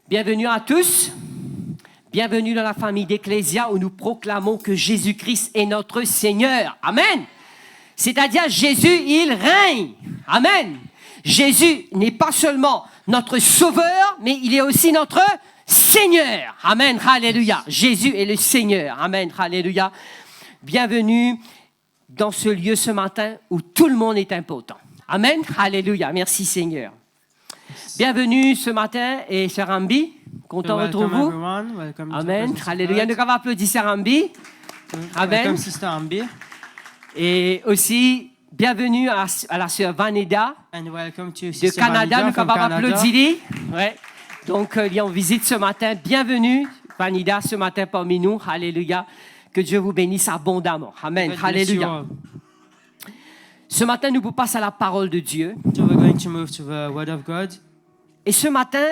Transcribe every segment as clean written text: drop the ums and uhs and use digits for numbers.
Bienvenue à tous. Bienvenue dans la famille d'Ecclésia où nous proclamons que Jésus-Christ est notre Seigneur. Amen. C'est-à-dire Jésus, il règne. Amen. Jésus n'est pas seulement notre Sauveur, mais il est aussi notre Seigneur. Amen. Alléluia. Jésus est le Seigneur. Amen. Alléluia. Bienvenue dans ce lieu ce matin où tout le monde est important. Amen. Alléluia. Merci Seigneur. Bienvenue ce matin et Sœur Ambi. Content de retrouver vous. Amen. Alléluia. Nous avons applaudi Sœur Ambi. Amen. Et aussi, bienvenue à la Sœur Vaneda de Canada. Nous avons applaudi. Ouais. Donc, il y a en visite ce matin. Bienvenue, Vaneda, ce matin parmi nous. Alléluia. Que Dieu vous bénisse abondamment. Amen. Alléluia. Ce matin, nous passons à la parole de Dieu. Et ce matin,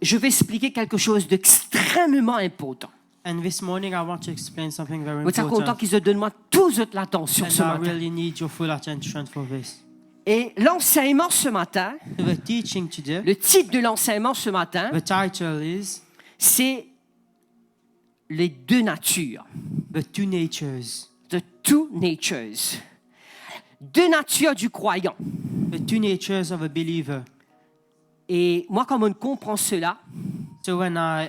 je vais expliquer quelque chose d'extrêmement important. And this morning, I want to explain something very Vous êtes content important. qu'ils se donnent toute l'attention ce And I matin. really need your full attention for this. Et l'enseignement ce matin, So the teaching today, le titre de l'enseignement ce matin, the title is c'est les deux natures. The Two Natures. The two natures. Deux natures du croyant. The Two Natures of a believer. Et moi, comme on comprend cela, So when I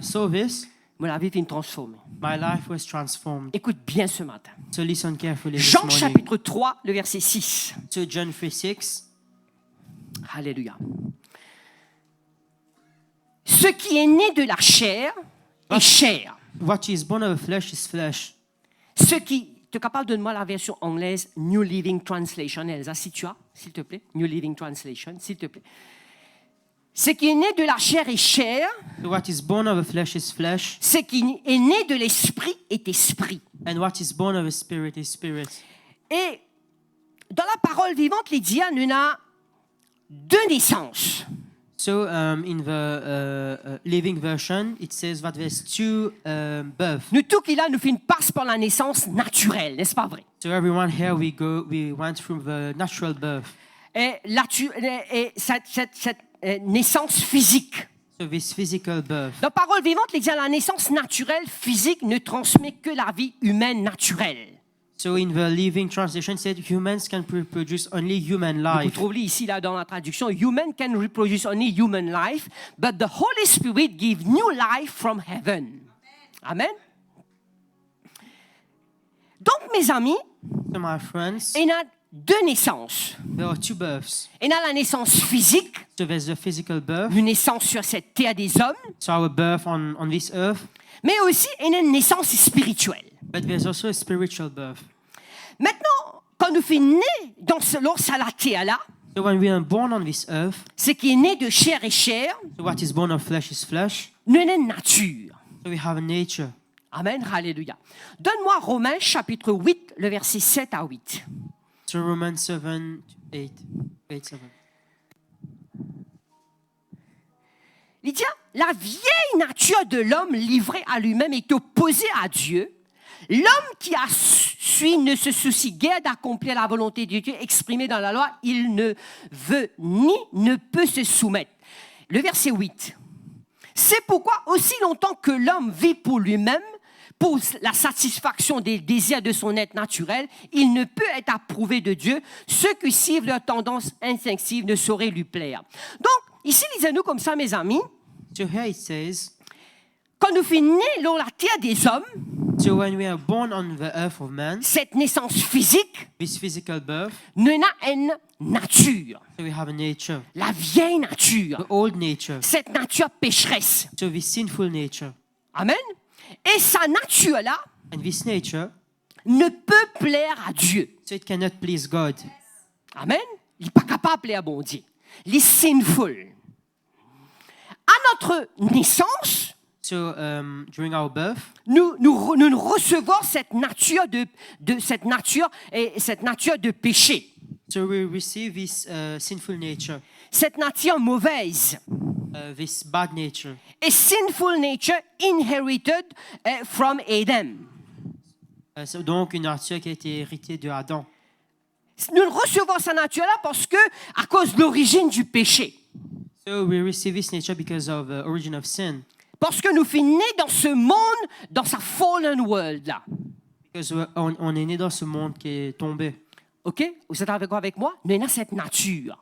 saw this, la vie est transformée. my life was transformed. Écoute bien ce matin. So listen carefully this Jean morning. chapitre 3, le verset 6. So John 3:6. Alléluia. Ce qui est né de la chair est chair. What is born of flesh is flesh. Ce qui... Tu es capable de donner la version anglaise New Living Translation, Elsa, si tu as, s'il te plaît. New Living Translation, s'il te plaît. Ce qui est né de la chair est chair. So what is born of flesh is flesh. Ce qui est né de l'esprit est esprit. And what is born of a spirit is spirit. Et dans la parole vivante, il dit, il y a deux naissances. So in the Living Version, it says that there's two births. Nous tous qui là, nous faisons passe par la naissance naturelle, n'est-ce pas vrai? So everyone here, we went through the natural birth. Et cette naissance physique. So this physical birth. Dans la parole vivante, il dit, la naissance naturelle, physique, ne transmet que la vie humaine naturelle. So in the Living Translation, it said humans can reproduce only human Vous life. trouvez ici là dans la traduction, human can reproduce only human life, but the Holy Spirit gives new life from heaven. Amen. Donc mes amis, So my friends, il y a deux naissances. there are two births. Il y a la naissance physique, So there's the physical birth, une naissance sur cette terre des hommes, so our birth on this earth, mais aussi il y a une naissance spirituelle. but there's also a spiritual birth. Maintenant, quand nous sommes nés dans ce lot à la terre là, So when we are born on this earth, ce qui est né de chair et chair, so what is born of flesh is flesh. nous avons une nature. So we have a nature. Amen, alléluia. Donne-moi Romains chapitre 8, le verset 7 à 8. So Romans 7:8. Il dit, la vieille nature de l'homme livré à lui-même est opposée à Dieu. L'homme qui a suit ne se soucie guère d'accomplir la volonté de Dieu exprimée dans la loi. Il ne veut ni ne peut se soumettre. Le verset 8. C'est pourquoi aussi longtemps que l'homme vit pour lui-même, pour la satisfaction des désirs de son être naturel, il ne peut être approuvé de Dieu. Ceux qui suivent leur tendance instinctive ne sauraient lui plaire. Donc, ici, lisez-nous comme ça, mes amis. So here it says, Quand nous sommes nés dans la terre des hommes, so when we are born on the earth of man, cette naissance physique, this physical birth, nous avons une nature, so we have a nature, la vieille nature, the old nature, cette nature pécheresse. so this sinful nature. Amen. Et sa nature-là And this nature, ne peut plaire à Dieu. so it cannot please God. Amen. Il n'est pas capable de plaire à bon Dieu. Il est sinful. À notre naissance, So during our birth, nous recevons cette nature de péché, so we receive this sinful nature, cette nature mauvaise. this bad nature. A sinful nature inherited from Adam. So donc une nature qui a été héritée de Adam. Nous recevons sa nature-là parce que, à cause de l'origine du péché. So we receive this nature because of the origin of sin. Parce que nous sommes nés dans ce monde, dans sa fallen world là. Because on est né dans ce monde qui est tombé. OK? Vous êtes avec moi? Nous avons cette nature.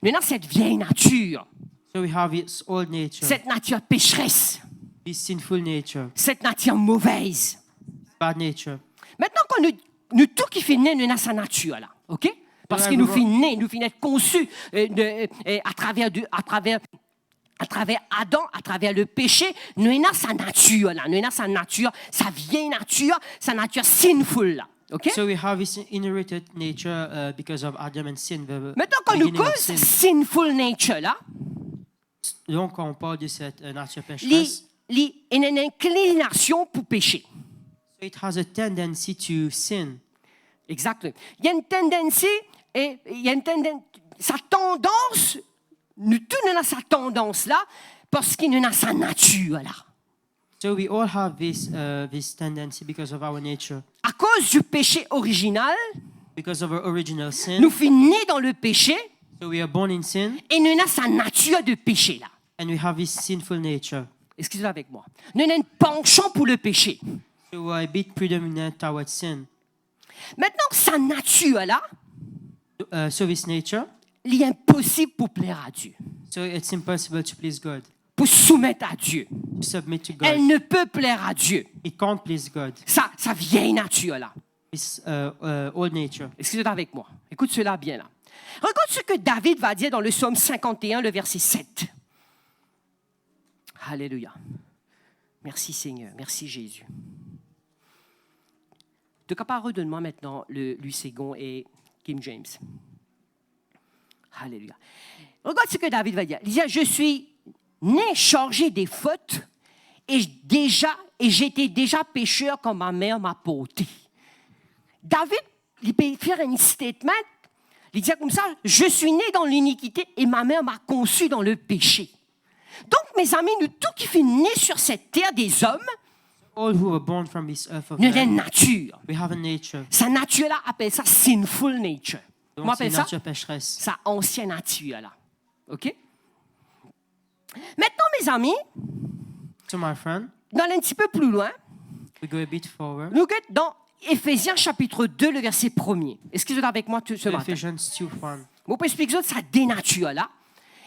Nous avons cette vieille nature. So we have this old nature, Cette nature pécheresse. this sinful nature, Cette nature mauvaise. bad nature. Maintenant, quand nous tout qui fait né, nous avons sa nature là. OK? Parce que nous finissons nés, nous finissons être conçus à travers Adam, à travers le péché, nous avons sa nature là. Nous avons sa nature, sa vieille nature, sa nature sinful là. OK? So we have this inherited nature because of Adam and sin. The Maintenant, quand nous beginning of causons sin. sinful nature là, Donc, quand on parle de cette nature il pécheresse, y a une inclination pour pécher. so it has a tendency to sin. Exactement. Il y a une tendance, sa tendance, nous tous nous avons sa tendance là, parce qu'il nous a sa nature là. So we all have this tendency because of our nature. À cause du péché original, Because of our original sin, nous sommes nés dans le péché so we are born in sin, et nous avons sa nature de péché là. and we have this sinful nature. Excusez-moi avec moi. Nous avons un penchant pour le péché. So we are a bit predominant towards sin. Maintenant, sa nature là, So this nature, il est impossible pour plaire à Dieu, so it's impossible to please God, pour soumettre à Dieu. to submit to God. Elle ne peut plaire à Dieu. It can't please God. Sa vieille nature là. This old nature. Excusez-moi avec moi. Écoute cela bien là. Regarde ce que David va dire dans le psaume 51, le verset 7. Alléluia. Merci Seigneur. Merci Jésus. De capable, redonne-moi maintenant le Luségon et King James. Alléluia. Regarde ce que David va dire. Il dit, je suis né chargé des fautes et j'étais déjà pécheur quand ma mère m'a porté. David, il peut faire un statement. Il dit comme ça, je suis né dans l'iniquité et ma mère m'a conçu dans le péché. Donc, mes amis, nous tous qui sommes nés sur cette terre des hommes, All who were born from this earth of nous avons une man, nature. we have a nature. Sa nature-là appelle ça sinful nature. Donc Comment on c'est appelle une ça? nature pécheresse. Sa ancienne nature-là. OK? Maintenant, mes amis, So my friend, dans un petit peu plus loin, we go a bit forward. nous sommes dans Éphésiens chapitre 2, le verset 1er. Est-ce que vous êtes avec moi ce matin? Ephesians 2:1. Vous pouvez expliquer ça, sa dénature-là.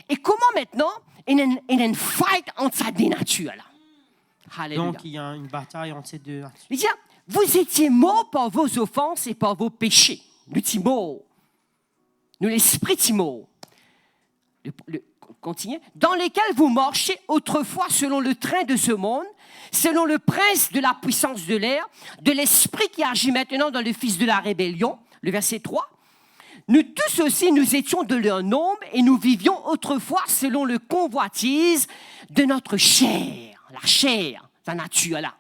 Et comment maintenant, il y a une fight entre sa dénature-là. Alléluia. Donc il y a une bataille entre ces deux natures. Il dit, vous étiez morts par vos offenses et par vos péchés. Nous étions morts. Nous, l'esprit est mort. Continue. Dans lesquels vous marchiez autrefois selon le train de ce monde, selon le prince de la puissance de l'air, de l'esprit qui agit maintenant dans le fils de la rébellion. Le verset 3. Nous tous aussi, nous étions de leur nombre et nous vivions autrefois selon le convoitise de notre chair. La chair, sa nature là.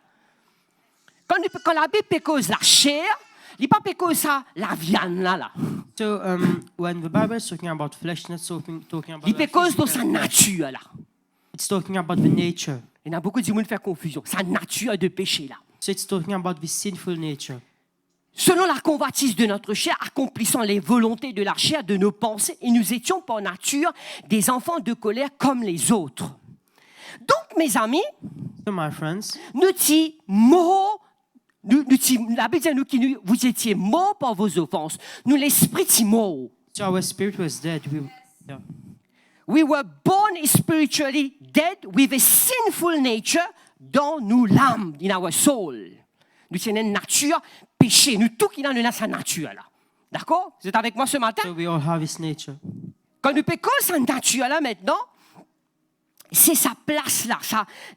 Quand la Bible cause la chair, il ne pas cause ça la viande là. So when the Bible is talking about flesh, it's not talking about Il the cause dans physical sa flesh. nature là. It's talking about the nature. Il y en a beaucoup de gens qui font confusion. Sa nature de péché là. So it's talking about the sinful nature. Selon la convoitise de notre chair, accomplissant les volontés de la chair, de nos pensées, et nous étions par nature des enfants de colère comme les autres. Donc, mes amis, So my friends, nous étions morts. La Bible dit nous, vous étiez morts par vos offenses. Nous, l'esprit est mort. so our spirit was dead. Yeah. We were born spiritually dead with a sinful nature dans nous l'âme, in our soul. Nous avons une nature péché. Nous tous qui avons sa nature là. D'accord? Vous êtes avec moi ce matin? So we all have this nature. Quand nous péchons sa nature là maintenant, c'est sa place là.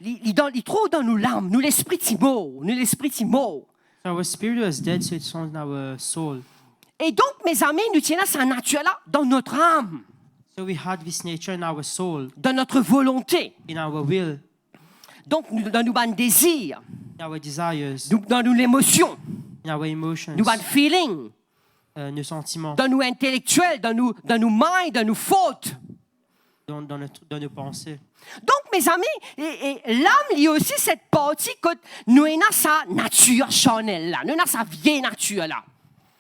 Il trouve dans nous l'âme. Nous l'esprit est mort. Nous l'esprit est mort. So our spirit was dead, so it's on our soul. Et donc, mes amis, nous tenons sa nature là dans notre âme, So we had this nature in our soul, dans notre volonté. in our will, Donc, dans nos désirs, in our desires, dans nos émotions, in our emotions, nos feelings, nos sentiments, dans nos intellectuels, dans nos minds, dans nos fautes. dans nos pensées. Donc, mes amis, et l'âme, il y a aussi cette partie que nous avons sa nature charnelle là, nous avons sa vieille nature là.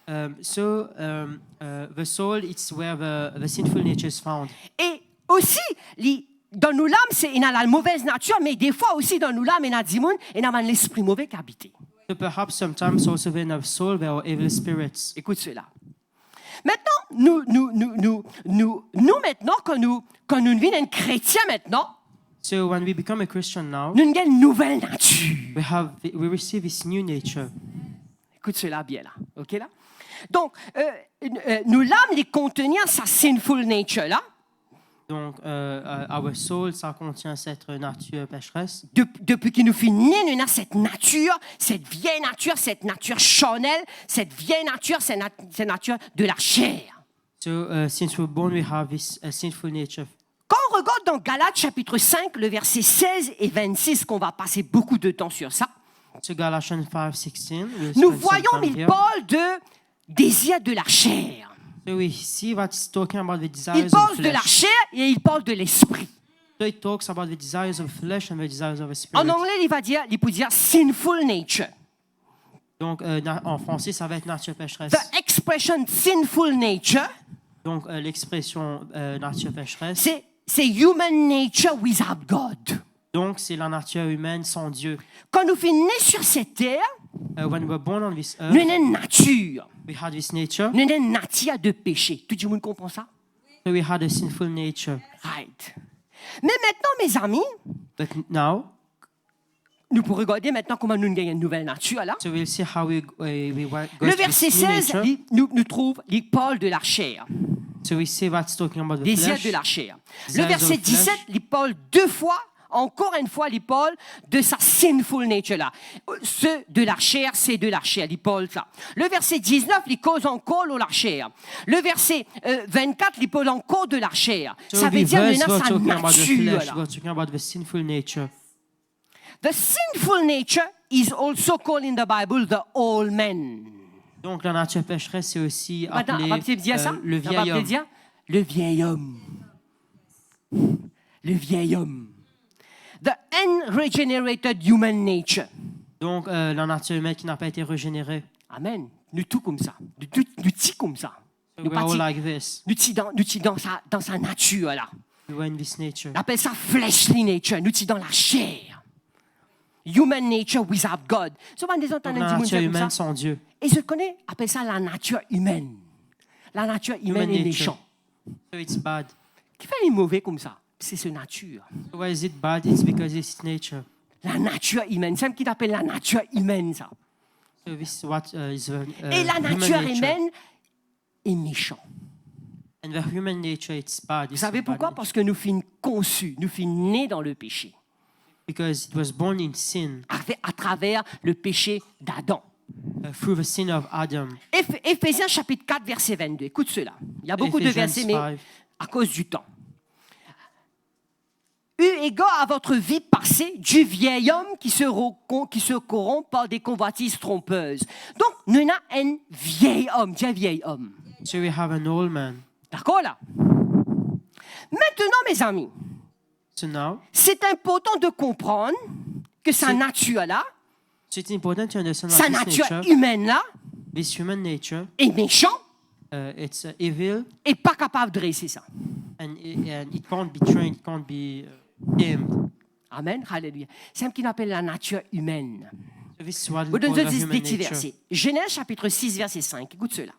The soul, it's where the sinful nature is found. Et aussi, dans nous l'âme, il y a la mauvaise nature, mais des fois aussi dans nous l'âme, il y a des gens, il y a l'esprit mauvais qui habite. So perhaps sometimes also within our soul there are evil spirits. Écoute cela. Maintenant, nous maintenant, quand nous devenons un chrétien maintenant, So when we become a Christian now, nous avons une nouvelle nature. we receive this new nature. Écoute cela bien là, ok là. Donc, nous l'âme les contenir sa sinful nature là. Donc, our soul, ça contient cette nature pécheresse. Depuis que nous finissons, nous avons cette nature, cette vieille nature, cette nature charnelle, cette vieille nature, cette nature de la chair. So, since we're born, we have this sinful nature. Quand on regarde dans Galates chapitre 5, le verset 16 et 26, qu'on va passer beaucoup de temps sur ça, So Galatians 5:16. nous voyons, il parle de désir de la chair. So we see that it's talking about the desires Il of parle the de la flesh. chair et il parle de l'esprit. So it talks about the desires of flesh and the desires of the spirit. En anglais, il peut dire sinful nature. Donc, en français, ça va être nature pécheresse. The expression sinful nature, Donc, l'expression nature pécheresse. c'est human nature without God. Donc, c'est la nature humaine sans Dieu. Quand nous finissons sur cette terre, When we were born on this nous earth, avons une nature. we had this nature. Nous avons une nature de péché. Tout le monde comprend ça? So we had a sinful nature. Right. Mais maintenant, mes amis, But now, nous pourrons regarder maintenant comment nous gagnons une nouvelle nature là. so we'll see how we go Le to verset this new 16 nature. nous trouve, il parle de la chair, So we see that's talking about the désir flesh. de la chair. Le Desires verset of flesh. 17, il parle deux fois, encore une fois, il parle de sa sinful nature là. Ce de la chair, c'est de la chair, il parle ça. Le verset 19, il cause encore de la chair. Le verset 24, il parle encore de la chair. So Ça veut dire reverse, maintenant we're sa talking about the nature flesh. là. We're talking about the sinful nature. The sinful nature is also called in the Bible the old man. Donc la nature pécheresse, c'est aussi Maintenant, on va appelé peut-être dire ça. le On va vieil peut-être homme. dire le vieil homme. Le vieil homme. The unregenerated human nature. Donc la nature humaine qui n'a pas été régénérée. Amen. Nous tout comme ça. Nous petits comme ça. So Nous we're all petits- like this. nous petits dans sa nature là. We were in this nature. On appelle ça fleshly nature. Nous petits dans la chair. Human nature without God. Souvent des gens Donc entendent la dire nature comme humaine ça. sans Dieu. Et je connais, appelle ça la nature humaine. La nature humaine Human est nature. méchante. So it's bad. Qui fait les mauvais comme ça? C'est ce nature. So why is it bad? It's because it's nature. La nature humaine. C'est ce qu'il appelle la nature humaine, ça. So this is what is the Et la human nature nature. humaine est méchant. And the human nature, it's bad. Vous It's savez a bad pourquoi? nature. Parce que nous fûmes conçus, nous fûmes nés dans le péché, Because it was born in sin à travers le péché d'Adam. through the sin of Adam. Éphésiens chapitre 4, verset 22. Écoute cela. Il y a beaucoup de Ephesians versets, mais 5. à cause du temps. Eu égard à votre vie passée, du vieil homme qui se corrompt par des convoitises trompeuses. Donc, nous avons un vieil homme. Dis un vieil homme. So we have an old man. D'accord là? Maintenant, mes amis, So now, c'est important de comprendre que sa nature là, so it's important to understand sa that this nature nature, humaine là, this human nature, est méchant it's evil et pas capable de dresser ça. and it can't be trained, it can't be tamed. Amen. Alléluia. C'est ce qu'on appelle la nature humaine. So this is what Vous we call donnez the des human petits nature. versets. Genèse chapitre 6, verset 5. Écoute cela.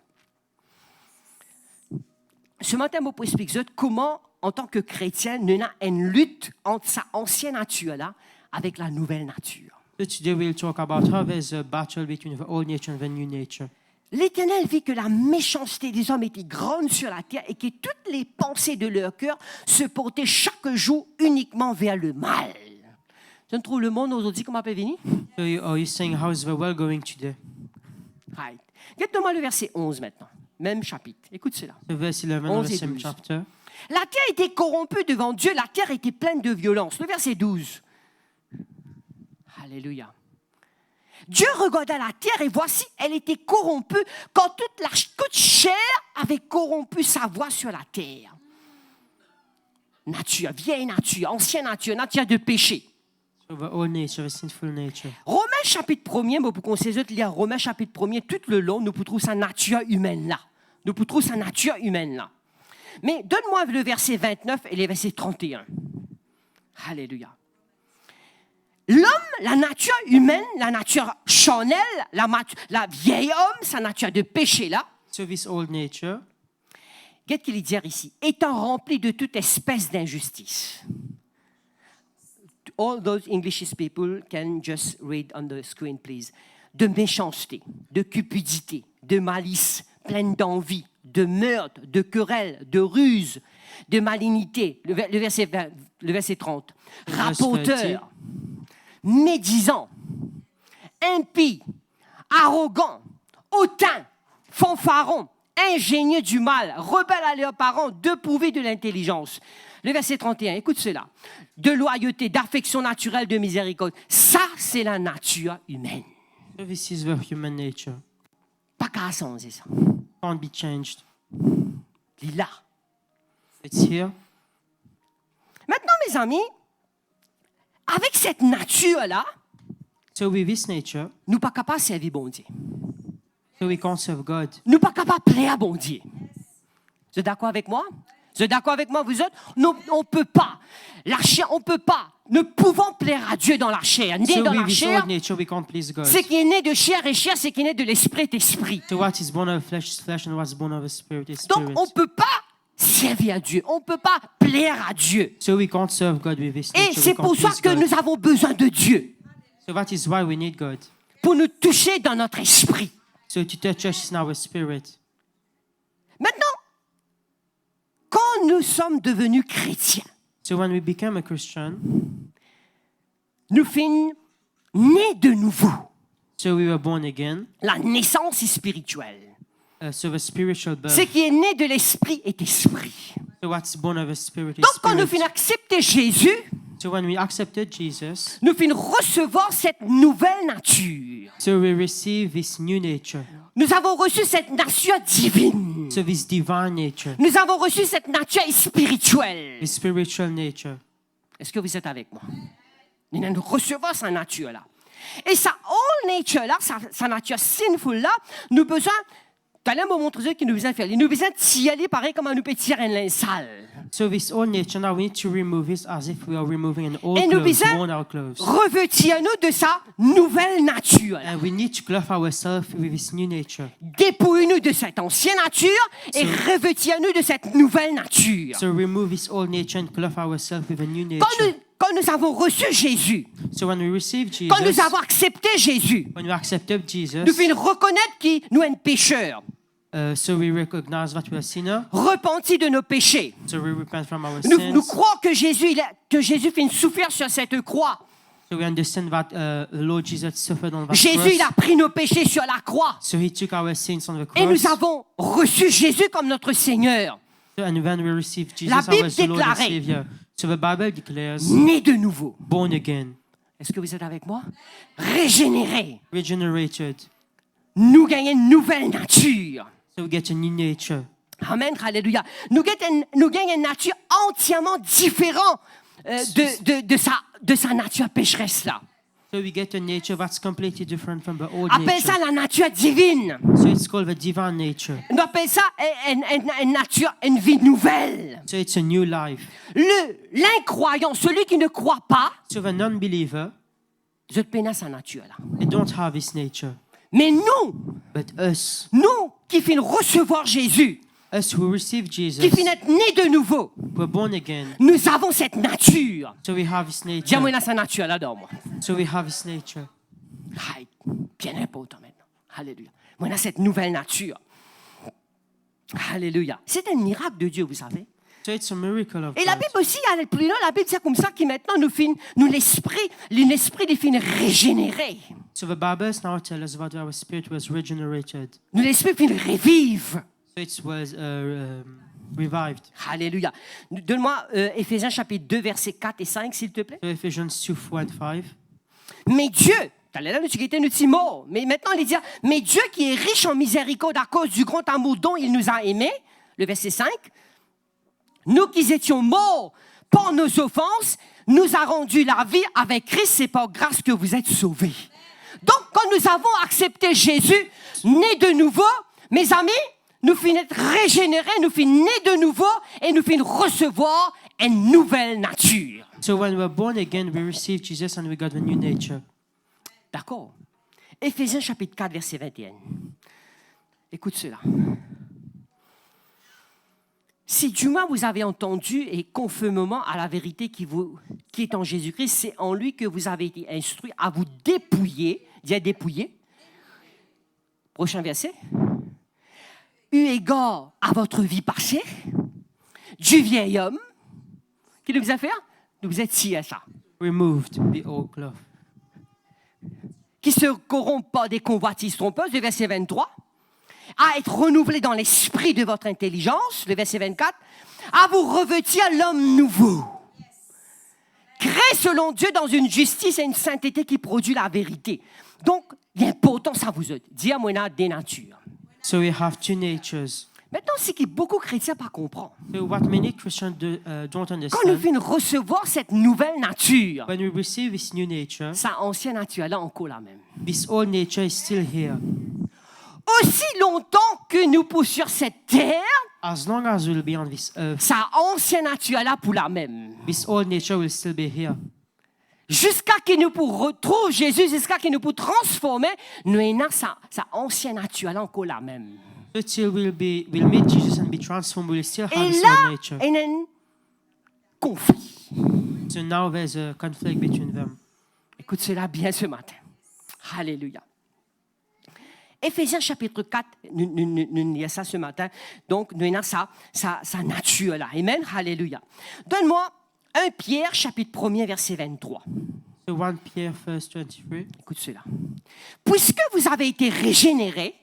Ce matin, je peux expliquer comment, en tant que chrétien, nous avons une lutte entre sa ancienne nature-là avec la nouvelle nature. So today we'll talk about how there's a battle between the old nature and the new nature. L'Éternel vit que la méchanceté des hommes était grande sur la terre et que toutes les pensées de leur cœur se portaient chaque jour uniquement vers le mal. Je trouve le monde aujourd'hui, comment appelle Vini? So are you saying how is the world going today? Right. Regarde-moi le verset 11 maintenant. Même chapitre. Écoute cela. So verse 11 of 11 the et same 12. chapter. La terre était corrompue devant Dieu, la terre était pleine de violence. Le verset 12. Alléluia. Dieu regarda la terre et voici, elle était corrompue quand toute chair avait corrompu sa voix sur la terre. Nature, vieille nature, ancienne nature, nature de péché. So the old nature, the sinful nature. Romains chapitre 1er, pour qu'on sait lire Romains chapitre 1er, tout le long, nous pouvons trouver sa nature humaine là. Nous pouvons trouver sa nature humaine là. Mais donne-moi le verset 29 et les versets 31. Alléluia. L'homme, la nature humaine, la nature charnelle, la vieille homme, sa nature de péché là, So this old nature, qu'est-ce qu'il dit ici? Étant rempli de toute espèce d'injustice. All those English people can just read on the screen, please. De méchanceté, de cupidité, de malice, pleine d'envie, de meurtre, de querelle, de ruse, de malignité. Le verset 30. Rapoteur, médisant, impie, arrogant, hautain, fanfaron, ingénieux du mal, rebelle à leurs parents, dépourvu de l'intelligence. Le verset 31, écoute cela. De loyauté, d'affection naturelle, de miséricorde. Ça, c'est la nature humaine. so this is the human nature. Pas qu'à changer ça. Can't be changed. Il est là. It's here. Maintenant, mes amis, avec cette nature-là, So with this nature, nous ne sommes pas capables de servir bon Dieu. so we can't serve God. Nous ne sommes pas capables de plaire à bon Dieu. Vous êtes d'accord avec moi? Vous êtes d'accord avec moi, vous autres? Non, on ne peut pas. La chair, on ne peut pas. Ne pouvons plaire à Dieu dans la chair. Né So dans with la this chair, old nature, we can't please God. ce qui est né de chair est chair, ce qui est né de l'esprit est esprit. So what is born of flesh is flesh, and what's born of the spirit is Donc, spirit. on ne peut pas servir à Dieu. On ne peut pas plaire à Dieu. So we can't serve God with this Et nature. c'est We pour can't ça please que God. nous avons besoin de Dieu. So that is why we need God. Pour nous toucher dans notre esprit. So to touch us in our spirit. Maintenant, quand nous sommes devenus chrétiens, So when we become a Christian, nous sommes nés de nouveau. so we were born again. La naissance est spirituelle. So the spiritual birth. Ce qui est né de l'esprit est esprit. So what's born of the spirit is Donc, quand nous spirit. finissons accepter Jésus, So when we accepted Jesus, nous finissons recevoir cette nouvelle nature. so we receive this new nature. Nous avons reçu cette nature divine. So this divine nature, Nous avons reçu cette nature spirituelle. this spiritual nature. Est-ce que vous êtes avec moi? Nous allons recevoir sa nature-là. Et sa old nature-là, sa nature sinful-là, nous avons besoin, tu allais me montrer ce qu'il nous besoin de faire. Il nous besoin de tirer pareil comme on nous peut tirer un linge sale. So this old nature, now we need to remove this as if we are removing an old Et nous clothes, besoin worn out clothes. revêtir-nous de sa nouvelle nature. And we need to clothe ourselves with this new nature. Dépouille-nous de cette ancienne nature et revêtir-nous de cette nouvelle nature. So remove this old nature and clothe ourselves with a new Quand nature. nous avons reçu Jésus, So when we receive Jesus, quand nous avons accepté Jésus, when we accepted Jesus, nous pouvons reconnaître qu'il nous est un pécheur, so we recognize that we are sinner. repenti de nos péchés. So we repent from our Nous sins. croyons que Jésus fait une souffrir sur cette croix. So we understand that the Lord Jesus suffered on that Jésus, il cross. a pris nos péchés sur la croix. So he took our sins on the Et cross. nous avons reçu Jésus comme notre Seigneur, So, and when we receive Jesus La Bible as the Lord and déclarait- Savior, so the Bible declares, né de nouveau. born again, Est-ce que vous êtes avec moi? Régénéré. regenerated. Nous gagnons une nouvelle nature. So we get a new nature. Amen, alléluia. Nous gagnons une nature entièrement différente de sa nature pécheresse-là. So we get a nature that's completely different from the old Appelle nature. ça la nature divine. So it's called the divine nature. On appelle ça une nature, une vie nouvelle. So it's a new life. L'incroyant, celui qui ne croit pas, So the non-believer, je te peine sa nature là. they don't have this nature. Mais nous But us qui finissons recevoir Jésus, who receive Jesus, qui finissons être nés de nouveau, we're born again. nous avons cette nature. So we have this nature. Dis-moi là sa nature là, moi. So we have this nature. Aïe, bien important maintenant. Alléluia. Moi, on a cette nouvelle nature. Alléluia. C'est un miracle de Dieu, vous savez. So it's a miracle of Et la God. Bible aussi, elle est plus loin, la Bible dit comme ça, qui maintenant nous l'esprit les finit régénérer. So the Bible now tells us that our spirit was regenerated. Nous l'esprit finit revive. So it was revived. Alléluia. Donne-moi Éphésiens chapitre 2, versets 4 et 5, s'il te plaît. So Ephesians 2, 4 and 5. Mais Dieu, mais maintenant il dit, mais Dieu qui est riche en miséricorde à cause du grand amour dont il nous a aimés, le verset 5, nous qui étions morts par nos offenses, nous a rendu la vie avec Christ, c'est par grâce que vous êtes sauvés. Donc, quand nous avons accepté Jésus, né de nouveau, mes amis, nous finissons être régénérés, nous finissons nés de nouveau et nous finissons recevoir une nouvelle nature. So when we're born again, we receive Jesus and we got a new nature. D'accord? Éphésiens chapitre 4, verset 21. Écoute cela. Si du moins vous avez entendu et conformément à la vérité qui est en Jésus-Christ, c'est en lui que vous avez été instruits à vous dépouiller. Dis dépouiller. Prochain verset. Eu égard à votre vie passée, du vieil homme, qui nous a fait, nous êtes si à ça. Removed the old cloth. Qui se corrompt pas des convoitises trompeuses, le verset 23, à être renouvelé dans l'esprit de votre intelligence, le verset 24, à vous revêtir l'homme nouveau, créé selon Dieu dans une justice et une sainteté qui produit la vérité. Donc, l'importance à vous autres, dire moi des natures. So we have two natures. Maintenant, ce que beaucoup de chrétiens ne comprennent pas. So what many Christians don't Quand nous understand, venons recevoir cette nouvelle nature, when we receive this new nature, sa ancienne nature là encore la même. this old nature is still here. Aussi longtemps que nous sommes sur cette terre, As long as we'll be on this earth, sa ancienne nature là pour la même. this old nature will still be here. Jusqu'à ce que nous retrouvions Jésus, jusqu'à ce que nous transformer, nous avons sa ancienne nature là encore la même. Until we'll meet Jesus and be transformed, we'll still have Et this là, old nature. il y a un conflit. So now there's a conflict between them. Écoute cela bien ce matin. Alléluia. Éphésiens chapitre 4, nous lisons ça ce matin. Donc, nous avons sa nature là. Amen. Alléluia. Donne-moi 1 Pierre chapitre 1er verset 23. So 1 Peter verse 23. Écoute cela. Puisque vous avez été régénérés,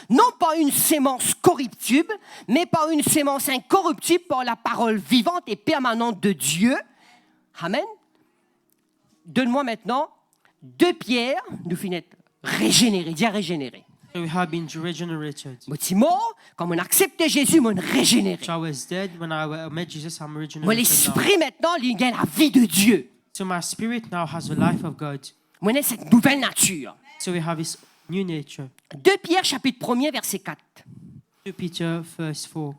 non pas une sémence corruptible, mais par une sémence incorruptible par la parole vivante et permanente de Dieu. Amen. Donne-moi maintenant 2 Pierre, nous finissons régénérés, dis régénérés. So we have been regenerated. Moi, je suis mort, quand on accepte Jésus, on est régénéré. So I was dead when I met Jesus. I'm Moi, regenerated now. l'esprit maintenant, il a la vie de Dieu. So my spirit now has the life of God. Moi, on a cette nouvelle nature. So we have this new nature. 2 Pierre chapitre 1er verset 4. 2 Peter verse 4.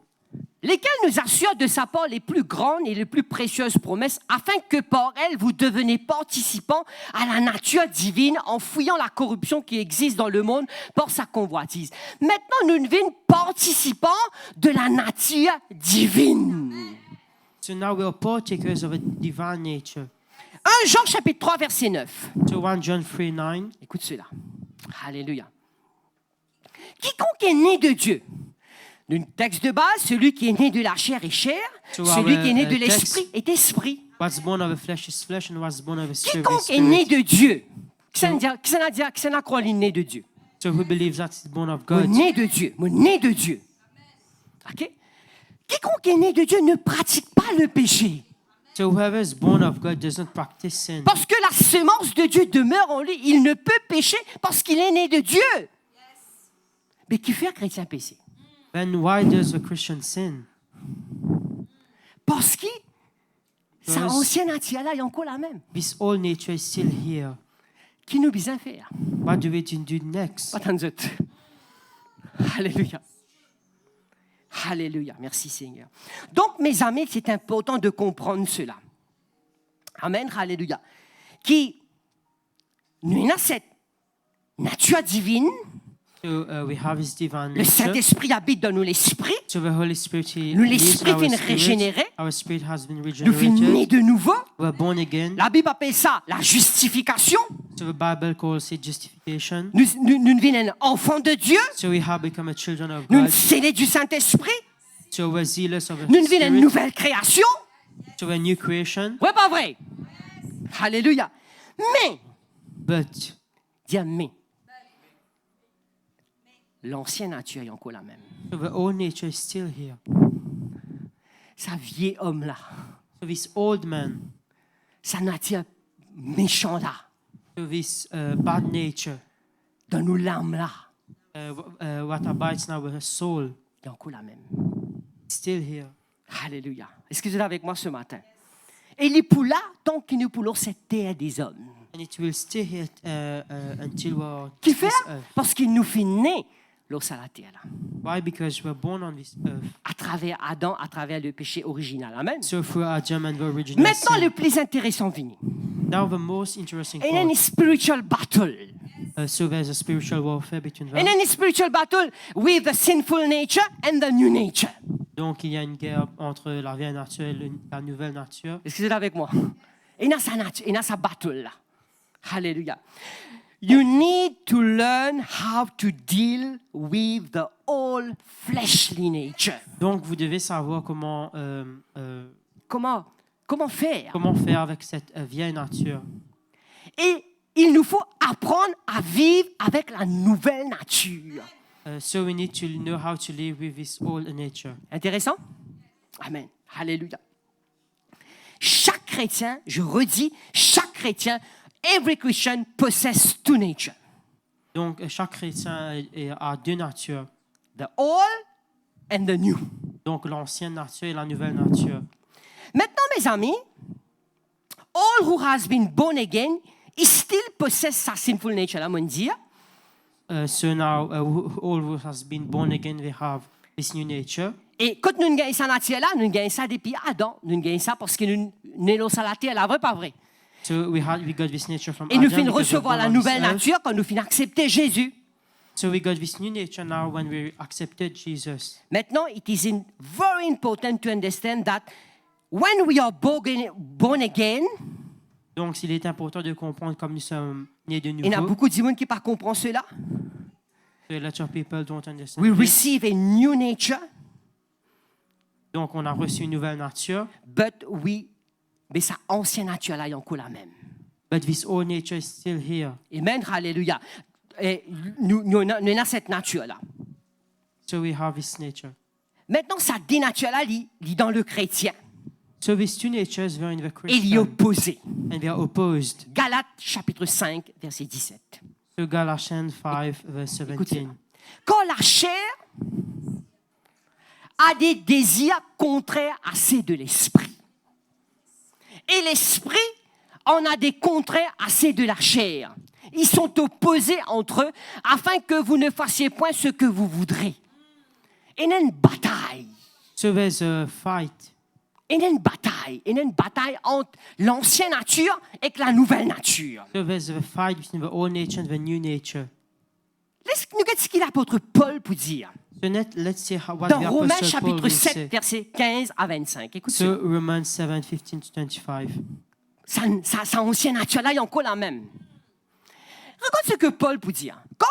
Lesquels nous assurent de sa part les plus grandes et les plus précieuses promesses, afin que par elles vous deveniez participants à la nature divine en fouillant la corruption qui existe dans le monde par sa convoitise. Maintenant, nous devenons participants de la nature divine. So now we are partakers of a divine nature. 1 Jean chapitre 3 verset 9. So 1 John 3:9. Écoute cela. Alléluia. Quiconque est né de Dieu. Le texte de base, celui qui est né de la chair est chair, So celui our, qui est né de text- l'esprit est esprit. What's born of the flesh is flesh, and what's born of the spirit is Quiconque est né spirit. de Dieu. Qui s'en a croit né de Dieu? So who believes that is born of Moi, God? né de Dieu. Moi, né de Dieu. OK? Quiconque est né de Dieu ne pratique pas le péché. So whoever is born of God does not practice sin. Parce que la semence de Dieu demeure en lui. Il ne peut pécher parce qu'il est né de Dieu. Mais qui fait un chrétien pécher? Then why does a Christian sin? Parce que sa Yes. ancienne nature là est encore la même. This old nature is still here. Qui nous besoin faire? What do we do next? Attendez. Alléluia. Alléluia. Merci Seigneur. Donc, mes amis, c'est important de comprendre cela. Amen. Alléluia. Qui nous avons cette nature divine. So we have His divine Le nature. Saint-Esprit habite dans nous l'esprit. So the Holy Spirit He Nous, lives l'esprit in our vient spirit. régénérer. Our spirit has been Nous sommes nés regenerated. de nouveau. We're born again. La Bible appelle ça la justification. So the Bible calls it justification. Nous devenons enfants de Dieu. So we have become a children of Nous God. scellés du Saint-Esprit. So we're zealous of the Nous devenons une Spirit. nouvelle création. So we're a new creation. Ouais, pas vrai? Alléluia. Mais, But dis mais. L'ancienne nature est encore la même. so the old nature is still here. Sa vieil homme là. So this old man, Sa nature méchant là. so this bad nature, Dans nos larmes là. what abides now with a soul, Est encore la même. still here. Alléluia. Est-ce que vous êtes avec moi ce matin? Et il est pour là tant que nous poulons cette terre des hommes. And it will stay here until we're on Qui this fait? earth. Parce qu'il nous fait naître l'os à la terre. Why? Because we're born on this earth. À travers Adam, à travers le péché original. Amen. So through Adam and the original Maintenant, sin. le plus intéressant venu. Now the most interesting And then part. a spiritual battle. So there's a spiritual warfare between them. And then a spiritual battle with the sinful nature and the new nature. Donc il y a une guerre entre la vieille nature et la nouvelle nature. Est-ce que vous êtes avec moi? Il y a sa nature, il y a sa battle là. Alléluia. You need to learn how to deal with the old fleshly nature. Donc vous devez savoir comment Comment faire? faire avec cette vieille nature. Et il nous faut apprendre à vivre avec la nouvelle nature. So we need to know how to live with this old nature. Intéressant? Amen. Alléluia. Chaque chrétien, je redis, chaque chrétien, every Christian possesses two natures. Donc chaque chrétien a deux natures. The old and the new. Donc l'ancienne nature et la nouvelle nature. Maintenant, mes amis, all who has been born again, he still possess sa sinful nature. Là, mon dire. So now all who has been born again, they have this new nature. Et quand nous gagnons sa nature là, nous gagnons ça depuis Adam. Nous gagnons ça parce que nous sommes à la terre, là, vrai pas vrai. So we got this nature from Et Adam. nous finissons because we're recevoir born la on nouvelle this earth. nature quand nous finissons accepter Jésus. So we got this new nature now when we accepted Jesus. Maintenant, it is very important to understand that when we are born again, Donc il est important de comprendre comme nous sommes nés de il y a nouveau. beaucoup de gens qui ne comprennent pas cela. So a lot of people don't understand. We this. receive a new nature, Donc on a reçu une nouvelle nature, mais sa ancienne nature là est encore la même. but this old nature is still here. Amen, hallelujah. Et nous avons cette nature-là. So we have this nature. Maintenant, cette nature-là, il est dans le chrétien. So these two natures were in the Et il est Christian, opposé. and they are opposed. Galates, chapitre 5, verset 17. So Galatians 5 verse Écoutez, 17. quand la chair a des désirs contraires à ceux de l'esprit, et l'esprit en a des contraires à ceux de la chair. Ils sont opposés entre eux afin que vous ne fassiez point ce que vous voudrez. Il y a une bataille. So there's a fight. Il y a une bataille entre l'ancienne nature et la nouvelle nature. So there's a fight between the old nature and the new nature. Laisse-nous regarder ce qu'il l'apôtre Paul pour dire. So let's see what Dans the Romains Apostle Paul chapitre will 7, say. versets 15 à 25. Écoute So Romans 7, 15 to 25. sa ancienne nature-là est encore la même. Regarde ce que Paul peut dire. Quand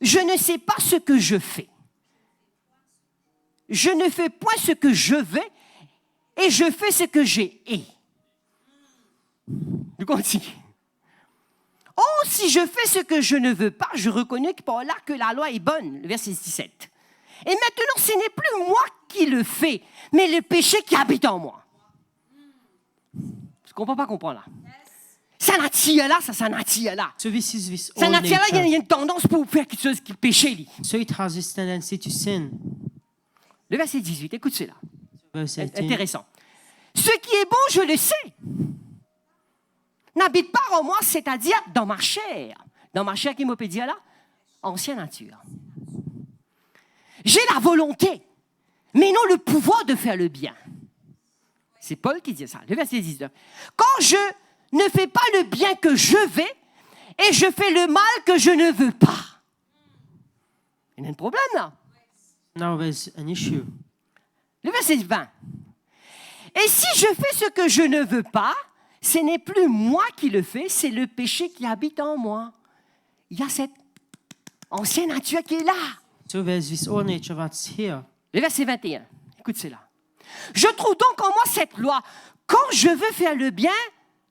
je ne sais pas ce que je fais, je ne fais point ce que je veux et je fais ce que j'ai. Je continue. Oh, si je fais ce que je ne veux pas, je reconnais que par là que la loi est bonne. Le verset 17. Et maintenant, ce n'est plus moi qui le fais, mais le péché qui habite en moi. Je ne comprends pas comprendre là. Ça nature là, ça nature là. So this is this Ça old nature là, il y a nature. une tendance pour faire quelque chose qui est péché. Lui. So it has this tendency to sin. Le verset 18, écoute cela. Verse 18. Intéressant. Ce qui est bon, je le sais. N'habite pas en moi, c'est-à-dire dans ma chair. Dans ma chair qui m'a dit là, ancienne nature. J'ai la volonté, mais non le pouvoir de faire le bien. C'est Paul qui dit ça. Le verset 19. Quand je ne fais pas le bien que je veux et je fais le mal que je ne veux pas. Il y a un problème là. Now there's an issue. Le verset 20. Et si je fais ce que je ne veux pas, ce n'est plus moi qui le fais, c'est le péché qui habite en moi. Il y a cette ancienne nature qui est là. So there's this old nature that's here. Le verset 21. Écoute cela. Je trouve donc en moi cette loi. Quand je veux faire le bien,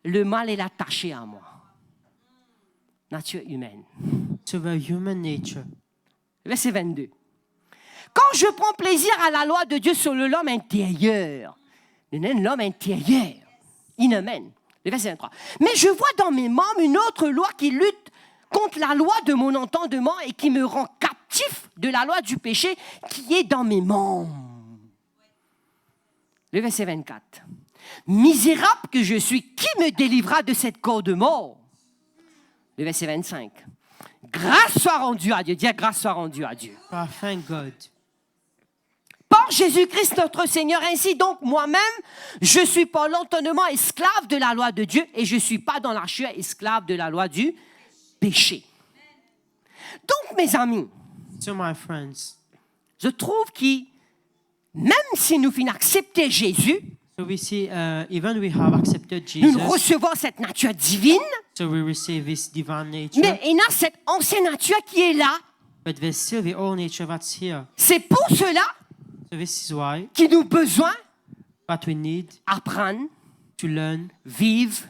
le mal est attaché à moi. Nature humaine. So the human nature. Verset 22. Quand je prends plaisir à la loi de Dieu sur l'homme intérieur, l'homme intérieur, inhumaine. Le verset 23. Mais je vois dans mes membres une autre loi qui lutte contre la loi de mon entendement et qui me rend captif de la loi du péché qui est dans mes membres. Le verset 24. Misérable que je suis, qui me délivrera de cette corps de mort? Le verset 25. Grâce soit rendue à Dieu. Dis grâce soit rendue à Dieu. Thank God. Par Jésus-Christ notre Seigneur. Ainsi donc, moi-même, je suis pas longtemps esclave de la loi de Dieu et je suis pas dans la chair esclave de la loi du péché. Donc, mes amis, So my friends, je trouve que même si nous finissons accepter Jésus, so we see, even we have accepted nous Jesus, recevons cette nature divine, so we receive His divine nature, mais il y a cette ancienne nature qui est là. but there's still the old nature that's here. C'est pour cela So this is why qu'il nous besoin that we need apprendre, to learn vivre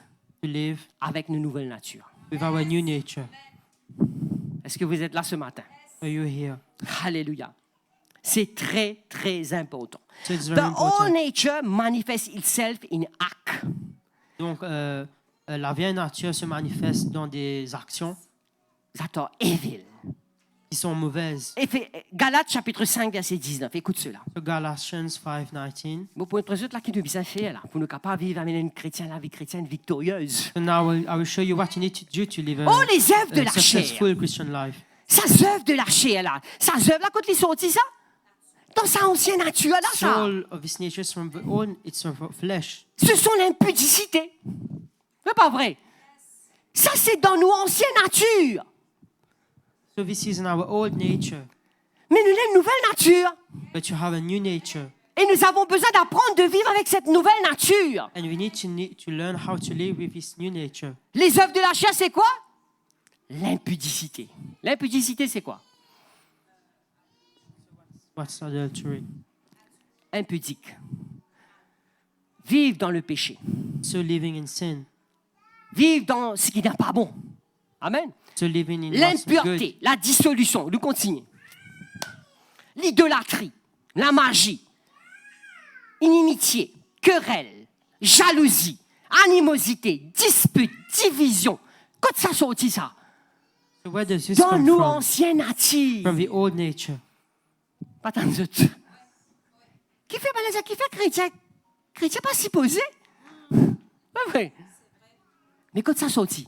to live avec nos nouvelles natures. with our new nature. Est-ce que vous êtes là ce matin? Are you here? Alléluia. C'est très, très important. So it's The very old important. nature manifests itself in act. Donc, la vieille nature se manifeste dans des actions That are evil. qui sont mauvaises. Galates chapitre 5, verset 19. Écoute cela. So Galatians 5:19. Vous pouvez être là qui nous bien fait là, pour nous capables de vivre avec une chrétienne, la vie chrétienne victorieuse. So now I will show you what you need to do to live Oh, les œuvres de a la chair. successful Christian life. Ça œuvre de la chair là. Ça œuvre là quand ils sorti ça. Dans sa ancienne nature là, ça. Soul of this nature is from the old, it's from flesh. Ce sont l'impudicité. C'est pas vrai. Ça c'est dans nos anciennes natures. So this is in our old nature, Mais nous avons une nouvelle nature. but you have a new nature, Et nous avons besoin d'apprendre de vivre avec cette nouvelle nature. and we need to learn how to live with this new nature. Les œuvres de la chair, c'est quoi? L'impudicité. L'impudicité, c'est quoi? What's adultery? Impudique. Vivre dans le péché. So living in sin. Vivre dans ce qui n'est pas bon. Amen. So living in what's good. L'impureté, la dissolution. Nous continuons. L'idolâtrie, la magie, inimitié, querelle, jalousie, animosité, dispute, division. Quand ça sortit ça? So where does this Dans come nos from? anciennes natures. From the old nature. Pas tant de doute. Qui fait malaise, qui fait chrétien? Chrétien pas si posé. Pas vrai. Mais quand ça sortit?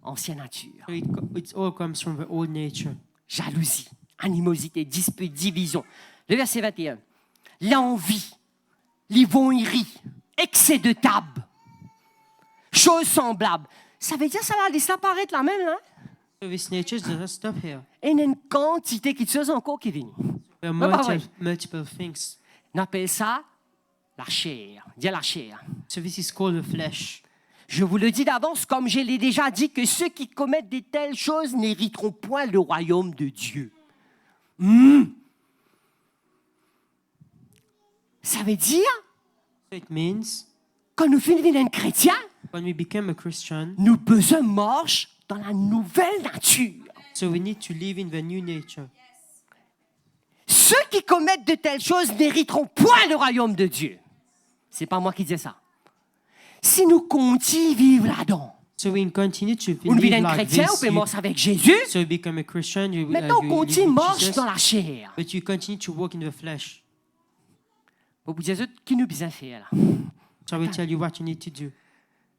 Ancienne nature. So it all comes from the old nature. Jalousie, animosité, dispute, division. Le verset 21. L'envie, l'ivrognerie, excès de table, choses semblables. Ça veut dire que ça va laisser apparaître là même, hein? So this nature doesn't stop here. Et il y a une quantité de choses encore qui viennent. There are Mais pas vrai. multiple things. On appelle ça la chair. Dis la chair. So this is called the flesh. Je vous le dis d'avance, comme je l'ai déjà dit, que ceux qui commettent de telles choses n'hériteront point le royaume de Dieu. Ça veut dire, So it means quand nous finissons d'être chrétiens, when we become a Christian, nous besoin marcher dans la nouvelle nature. so we need to live in the new nature. Ceux qui commettent de telles choses n'hériteront point le royaume de Dieu. C'est pas moi qui dis ça. Si nous continuons à vivre là-dedans, So we continue to on live devient like chrétien, on this. peut marcher avec Jésus. So you become a Christian, you Maintenant, on live continue à with marcher Jesus, dans la chair. but you continue to walk in the flesh. Vous vous dites, qui nous besoin faire là? So I will tell you what you need to do.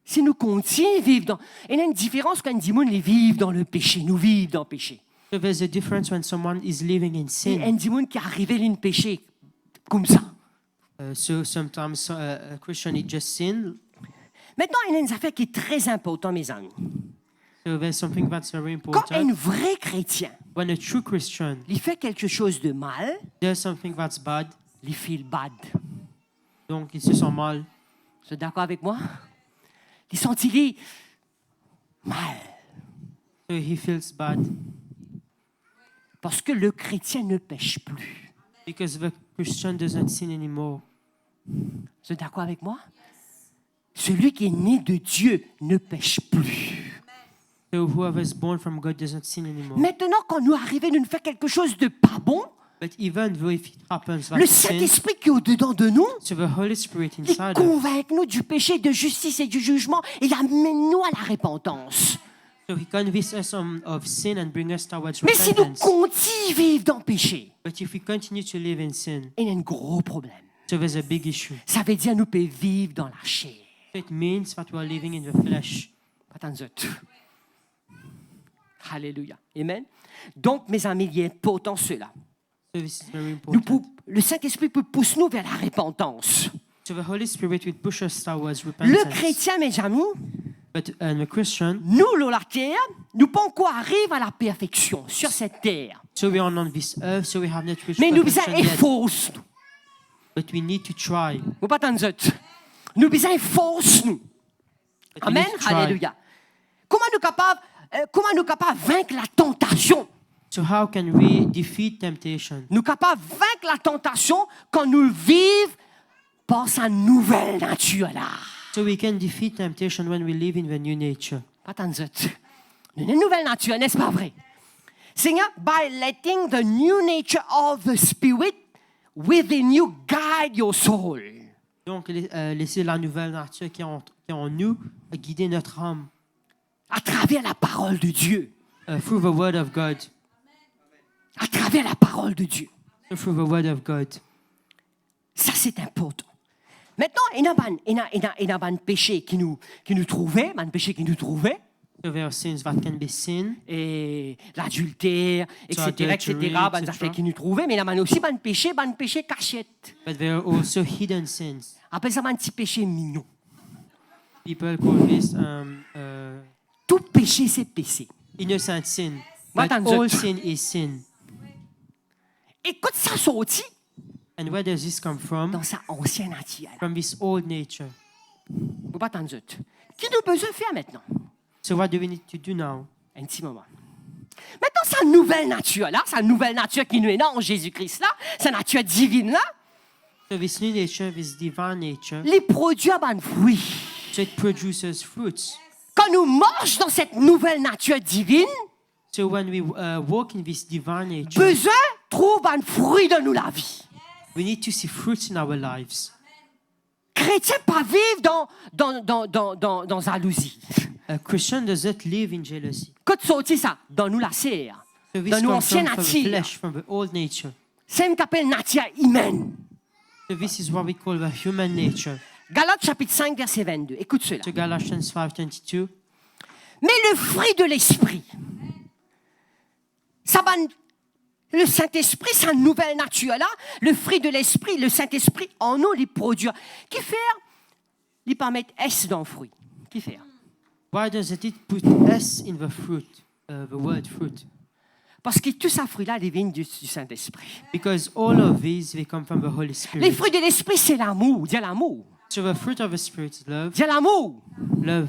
Si nous continuons à vivre dans... Il y a une différence quand on dit, les vivent dans le péché, nous vivons dans le péché. So there's a difference when someone is living in Et sin. un démon qui arrive à le péché comme ça. So sometimes a Christian is just sin. Maintenant, il y a une affaire qui est très importante, mes amis. So there's something that's very Quand un important. vrai chrétien, When a true Christian il fait quelque chose de mal, does something that's bad, il feel bad. donc il se sent mal. Vous êtes d'accord avec moi? Il sentit mal. So he feels bad Parce que le chrétien ne pêche plus. because the Christian doesn't sin anymore. Vous êtes d'accord avec moi? Celui qui est né de Dieu ne pêche plus. So whoever is born from God doesn't sin anymore. Maintenant, quand nous arrivons, nous faire quelque chose de pas bon, But even though if it happens, le that's sin, Saint-Esprit qui est au-dedans de nous, so the Holy Spirit il inside us, convainc nous du péché, de justice et du jugement et il amène nous à la repentance. so he convinces us of sin and brings us towards Mais si nous repentance. continuons à vivre dans le péché, But if we continue to live in sin, il y a un gros problème. so there's a big issue. Ça veut dire que nous pouvons vivre dans la chair. So it means that we are living in the flesh. Pas tant de zut. Alléluia. Amen. Donc, mes amis, il est important cela. So this is very important. Le Saint-Esprit peut pousser nous vers la repentance. So the Holy Spirit will push us towards Le repentance. chrétien, mes amis, But the Christian, nous, la terre, nous pas encore arriver à la perfection sur cette terre. so we are on this earth, so we have not reached Mais nous besoin perfection yet. efforce nous. But we need to try. Vous pas attendre ça. Nous besoin efforce nous. But we Amen. need to try. Alléluia. Comment nous capables de vaincre la tentation? So how can we defeat temptation? Nous capables de vaincre la tentation quand nous vivons par sa nouvelle nature là. So we can defeat temptation when we live in the new nature. Pas tant de ça. Une nouvelle nature, n'est-ce pas vrai? Seigneur, by letting the new nature of the Spirit within you guide your soul. Donc laisser la nouvelle nature qui est en nous guider notre âme. À travers la parole de Dieu. Through the word of God. À travers la parole de Dieu. Through the word of God. Ça, c'est important. Maintenant, il y a un péché qui nous trouvait, un péché qui nous trouvait, So there are sins that can be sin. et l'adultère, etc., adultery, des affaires qui nous trouvaient, mais il y a aussi un péché cachette. But there are also hidden sins. Après ça, un petit péché mignon. People call this Tout péché, c'est péché. innocent sin. What But and all that? sin is sin. Et quand ça sortit And where does this come from? dans sa ancienne nature, From this old nature. vous pas attendre ça. Qui nous besoin faire maintenant? So what do we need to do now? Un petit moment. Maintenant, sa nouvelle nature là, sa nouvelle nature qui nous est là en Jésus-Christ là, sa nature divine là, So this new nature, this divine nature, les produits à ban fruit. so it produces fruits. Quand nous marchons dans cette nouvelle nature divine, So when we walk in this divine nature, besoin trouve un fruit de nous la vie. we need to see fruits in our lives. Chrétien pas vivre dans jalousie. A Christian doesn't live in jealousy. Quand sorti ça, dans nous la serre, So this dans nous comes ancienne from the nature, flesh, from the old nature. c'est ce qu'on appelle nature humaine. So this is what we call the human nature. Galates chapitre 5 verset 22. Écoute cela. So Galatians 5:22. Mais le fruit de l'esprit, ça va, le Saint-Esprit, sa nouvelle nature là, le fruit de l'esprit, le Saint-Esprit en nous les produire. Qui fait? Il pas mettre S dans le fruit. Qui fait? Why does it put S in the fruit, the word fruit? Parce que tout ça fruit là, il vient du Saint-Esprit. Because all of these, they come from the Holy Les Spirit. fruits de l'esprit, c'est l'amour. Dis l'amour. So the fruit of the Spirit is love. Dis l'amour. Love.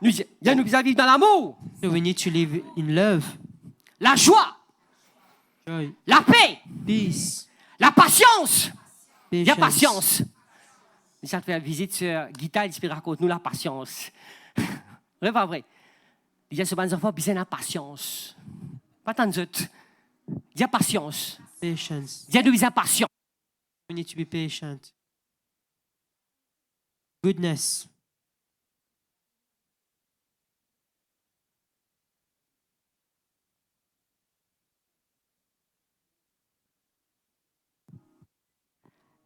Nous vivons dans l'amour. So we need to live in love, La joie, joy, la paix, peace, la patience. Il y a patience. patience. Ça te fait une visite sur Guita, il raconte-nous la patience. C'est pas vrai. Il y a ce bon enfant, besoin de patience. Pas tant de zut. Il y a patience. Patience. Il y a de patience. We need to be patient. Goodness.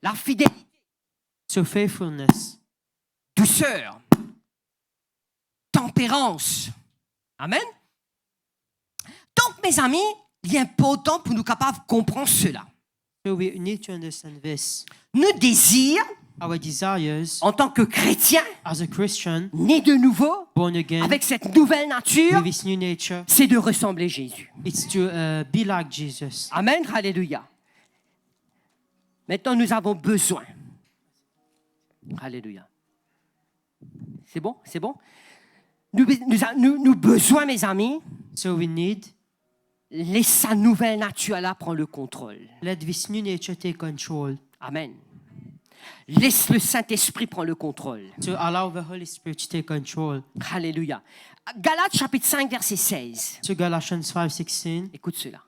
La fidélité, So faithfulness. douceur, tempérance. Amen. Donc, mes amis, il est important pour nous capables de comprendre cela. So we need to understand this. Nos désirs, Our desires en tant que chrétiens, as a Christian, nés de nouveau, born again, avec cette nouvelle nature, with this new nature, c'est de ressembler Jésus. it's to be like Jesus. Amen, alléluia. Maintenant, nous avons besoin. Alléluia. C'est bon? C'est bon? Nous besoin, mes amis, So we need, laisse sa nouvelle nature là prendre le contrôle. let this new nature take control. Amen. Laisse le Saint-Esprit prendre le contrôle. To allow the Holy Spirit to take control. Alléluia. Galates chapitre 5, verset 16. So Galatians 5:16. Écoute cela.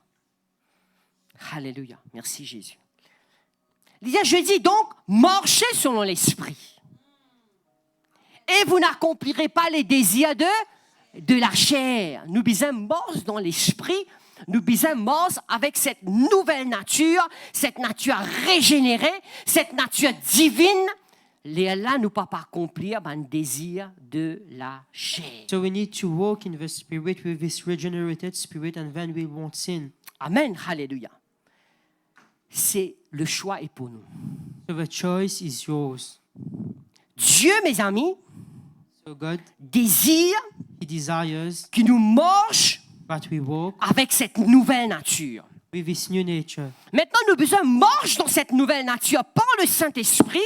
Alléluia. Merci Jésus. Il y a, je dis donc, marchez selon l'Esprit. Et vous n'accomplirez pas les désirs de la chair. Nous bisons morts dans l'Esprit. Nous bisons morts avec cette nouvelle nature, cette nature régénérée, cette nature divine là, nous pas accomplir un désir de la chair. So we need to walk in the Spirit with this regenerated spirit, and then we won't sin. Amen, alléluia. C'est le choix est pour nous. So the choice is yours. Dieu, mes amis, So God, désire He desires que nous marchions that we walk avec cette nouvelle nature. with this new nature. Maintenant, nous avons besoin de marcher dans cette nouvelle nature par le Saint-Esprit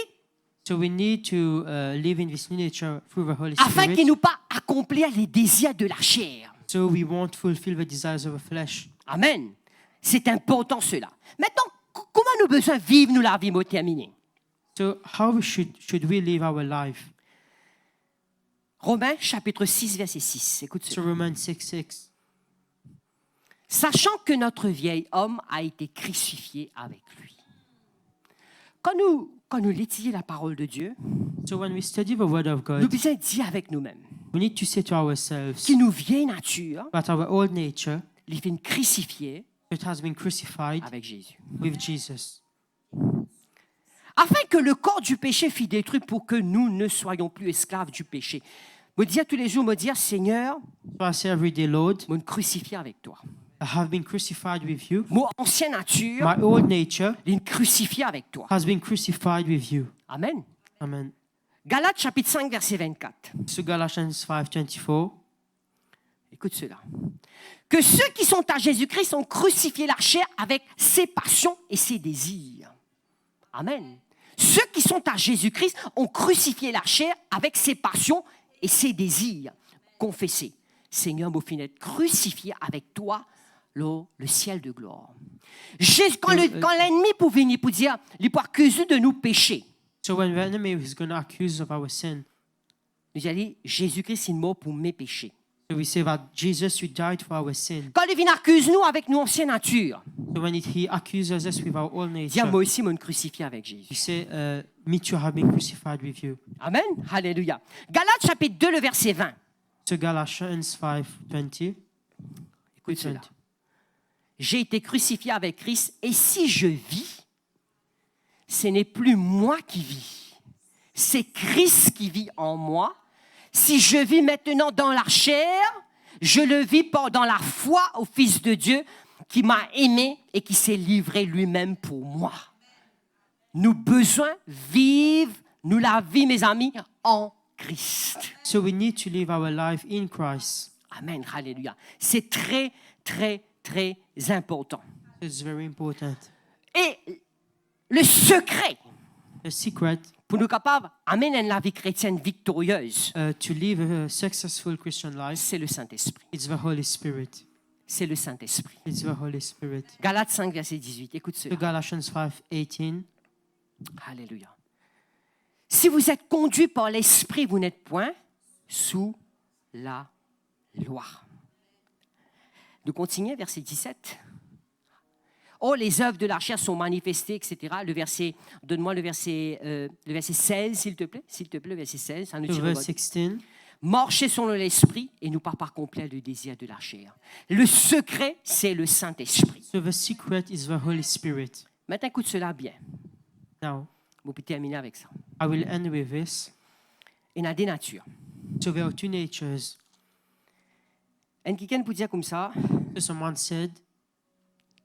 So we need to live in this new nature through the Holy afin qu'il Spirit, nous pas accomplir les désirs de la chair. so we won't fulfill the desires of the flesh. Amen. C'est important cela. Maintenant, comment nous avons besoin de vivre nous la vie mot terminé? So how should we live our life? Romains chapitre 6 verset 6. Écoute So cela. Romans 6:6. Sachant que notre vieil homme a été crucifié avec lui. Quand nous étudions la parole de Dieu, So when we study the Word of nous God, devons dire avec nous-mêmes we need to say to ourselves que nos vieilles natures, that our old nature, les viennent crucifier it has been crucified avec Jésus. with Jesus, Afin que le corps du péché fût détruit pour que nous ne soyons plus esclaves du péché. Me dire tous les jours, me dire, Seigneur, So I say every day, Lord, me crucifier avec toi. I have been crucified with you. Mon ancienne nature, My old nature est crucifiée avec toi. has been crucified with you. Amen. Amen. Galates chapitre 5, verset 24. So Galatians 5:24. Écoute cela. Que ceux qui sont à Jésus-Christ ont crucifié la chair avec ses passions et ses désirs. Amen. Ceux qui sont à Jésus-Christ ont crucifié la chair avec ses passions et ses désirs. Confessez. Seigneur, mon fils, être crucifié avec toi, le ciel de gloire. Quand l'ennemi pour venir pour dire, il peut accuser de nous pécher, So when the enemy is going to accuse us of our sin, nous allons dire, Jésus-Christ est mort pour mes péchés. so we say that Jesus, you died for our sin. Quand il vient accuser nous avec nos anciennes natures, So when he accuses us with our old dire, moi nature, aussi, me crucifié avec Jésus. we say, me too have been crucified with you. Amen. Alléluia. Galates chapitre 2, le verset 20. So Galatians 5:20. Écoute cela. J'ai été crucifié avec Christ et si je vis, ce n'est plus moi qui vis. C'est Christ qui vit en moi. Si je vis maintenant dans la chair, je le vis dans la foi au Fils de Dieu qui m'a aimé et qui s'est livré lui-même pour moi. Nous besoin vivre, nous la vie, mes amis, en Christ. So we need to live our life in Christ. Amen. Alléluia. C'est très, très, très important. It's very important. Et le secret The secret pour nous capables d'amener la vie chrétienne victorieuse, to live a successful Christian life, c'est le Saint-Esprit. it's the Holy Spirit. C'est le Saint-Esprit. It's the Holy Spirit. Galates 5, verset 18. Écoute So cela. Galatians 5:18. Alléluia. Si vous êtes conduit par l'Esprit, vous n'êtes point sous la loi. Nous continuons, verset 17. Oh, les œuvres de la chair sont manifestées, etc. Donne-moi le verset 16, s'il te plaît. S'il te plaît, le verset 16. Ça nous So tire verse votre- 16. Marcher selon l'Esprit et nous pas par complet le désir de la chair. Le secret, c'est le Saint-Esprit. So the secret is the Holy Spirit. Maintenant, écoute cela bien. Now, On peut terminer avec ça. I will end with this. Il y a des natures. So there are two natures. Et quelqu'un peut dire comme ça, So someone said,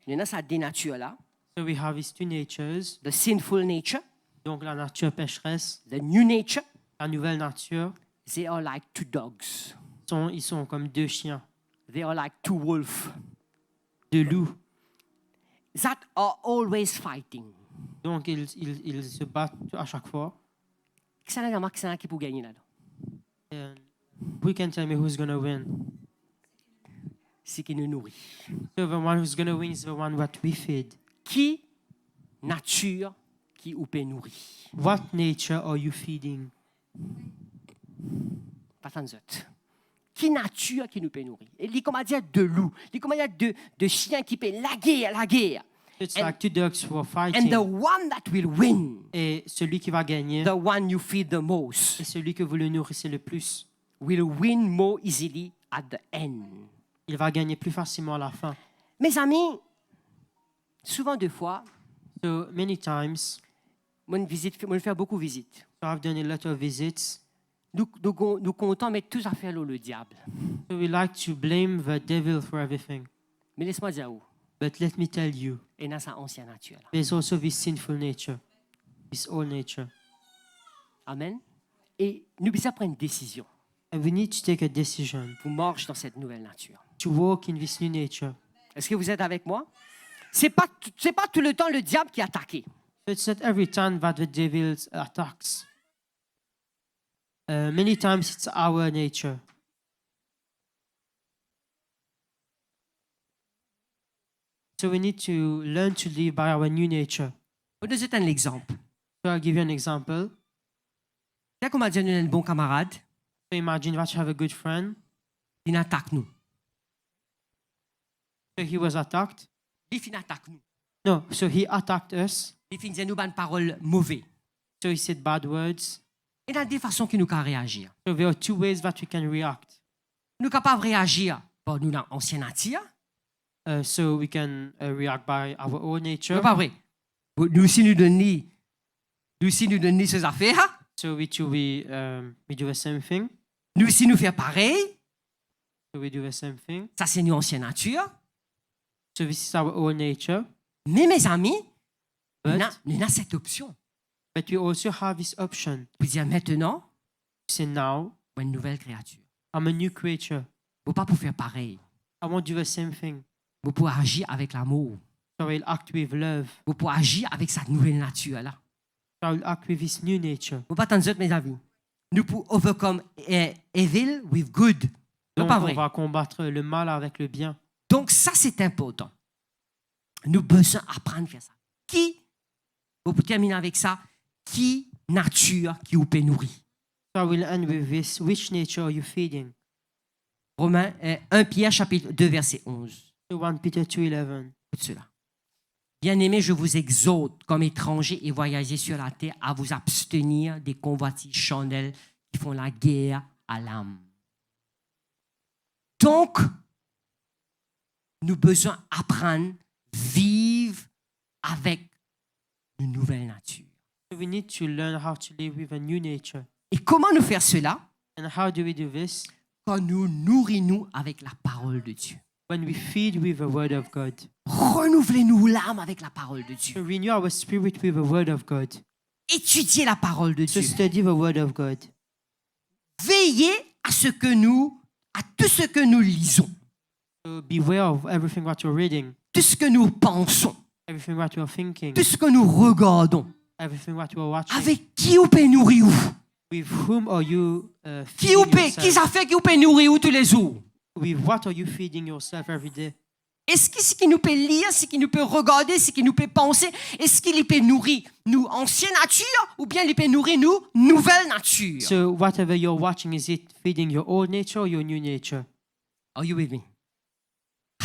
il y en a ça des natures là. so we have these two natures. The sinful nature, Donc la nature pécheresse, the new nature, la nouvelle nature, they are like two dogs. ils sont comme deux chiens, They are like two wolves deux loups. that are always fighting. Donc ils se battent à chaque fois. Qui a remarqué ça qui peut gagner là? And who can tell me who's going to win? C'est qui nous nourrit. So the one who's going to win is the one that we feed. Qui nature qui ou peut nourrir? What nature are you feeding? Pas tant d'autres. Qui nature qui nous peut nourrir? Il dit comment dire de loups, il dit comment dire de chiens qui peut la guerre. It's And- like two dogs who are And fighting. the one that will win, Et celui qui va gagner, the one you feed the most, c'est celui que vous le nourrissez le plus. will win more easily at the end. Il va gagner plus facilement à la fin. Mes amis, souvent deux fois, So many times, moi je fais beaucoup de visites. So I've done a lot of visits. Nous comptons mettre tous affaires là le diable. So we like to blame the devil for everything. Mais laisse-moi dire où. But let me tell you, Et dans sa ancienne nature. Là. there's also this sinful nature, this old nature. Amen. Et nous devons prendre une décision And we need to take a decision pour marcher dans cette nouvelle nature. to walk in this new nature. Est-ce que vous êtes avec moi? C'est pas tout le temps le diable qui est attaqué. So it's not every time that the devil attacks. Many times it's our nature. So we need to learn to live by our new nature. Je vais vous donner un exemple. So I'll give you an example. Dès qu'on m'a dit un bon camarade, So imagine that you have a good friend. il attaque nous. So he was attacked. Il attaque nous. No, so he attacked us. Il disait nous une parole mauvaise. So he said bad words. Et il y a des façons que nous pouvons réagir. So there are two ways that we can react. Nous sommes capables de réagir par nous dans l'ancienne nature. So we can react by our own nature. C'est pas vrai. Nous aussi nous donnons ces affaires. So we too, we do the same thing. Nous aussi nous faire pareil. So we do the same thing. Ça c'est nous ancienne nature. So this is our own nature. Mais mes amis, nous But, avons cette option. but we also have this option. Vous dire maintenant, To say now, une nouvelle créature. I'm a new creature. Vous pas pour faire pareil. I won't do the same thing. Vous pouvez agir avec l'amour. So I'll act with love. Vous pouvez agir avec cette nouvelle nature là. So I'll act with this new nature. Vous pas tant d'autres mes amis. Nous pouvons overcome evil with good. C'est Donc pas on vrai. va combattre le mal avec le bien. Donc ça c'est important. Nous besoin apprendre à faire ça. Qui, pour terminer avec ça, qui nature qui vous peut nourrir? So I will end with this. Which nature are you feeding? Romains 1 Pierre chapitre 2 verset 11. So 1 Peter 2:11. Écoute cela. Bien-aimés, je vous exhorte, comme étrangers et voyagers sur la terre, à vous abstenir des convoitises charnelles qui font la guerre à l'âme. Donc, nous besoin apprendre, vivre avec une nouvelle nature. So we need to learn how to live with a new nature. Et comment nous faire cela? And how do we do this? Quand nous nourrissons avec la parole de Dieu. When we feed with the word of God. Renouvelez-nous l'âme avec la parole de To Dieu. renew our spirit with the word of God. Étudiez la parole de To Dieu. study the word of God. Veillez à tout ce que nous lisons, So beware of everything what you're reading, tout ce que nous pensons, everything what you're thinking, tout ce que nous regardons. everything what you're watching. Avec qui vous pouvez nourrir où? With whom are you Qui vous feeding peut, qui yourself? ça fait qui vous peut nourrir où tous les jours? With what are you feeding yourself every day? Est-ce que ce qui nous peut lire, ce qui nous peut regarder, ce qui nous peut penser, est-ce qu'il peut nourrir nous ancienne nature ou bien il peut nourrir nous nouvelle nature? So whatever you're watching, is it feeding your old nature or your new nature? Are you with me?